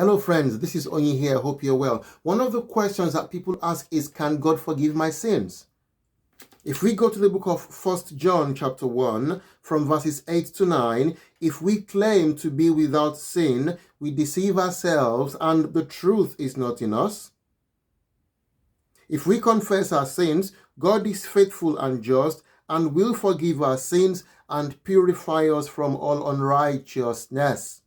Hello friends, this is Onyi here. Hope you're well. One of the questions that people ask is, can God forgive my sins? If we go to the book of 1 John chapter 1 from verses 8 to 9, if we claim to be without sin, we deceive ourselves and the truth is not in us. If we confess our sins, God is faithful and just and will forgive our sins and purify us from all unrighteousness.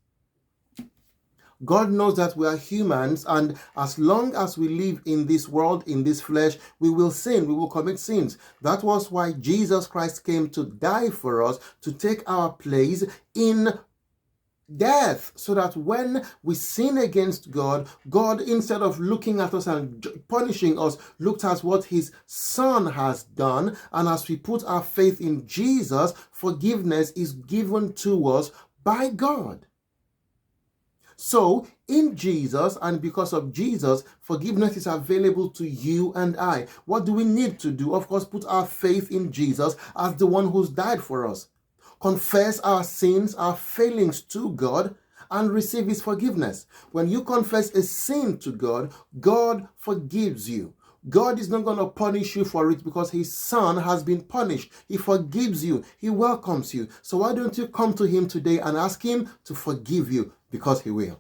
God knows that we are humans, and as long as we live in this world, in this flesh, we will sin, we will commit sins. That was why Jesus Christ came to die for us, to take our place in death, so that when we sin against God, God, instead of looking at us and punishing us, looked at what his Son has done. And as we put our faith in Jesus, forgiveness is given to us by God. So, in Jesus, and because of Jesus, forgiveness is available to you and I. What do we need to do? Of course, put our faith in Jesus as the one who's died for us. Confess our sins, our failings to God, and receive his forgiveness. When you confess a sin to God, God forgives you. God is not going to punish you for it because his Son has been punished. He forgives you. He welcomes you. So why don't you come to him today and ask him to forgive you, because he will.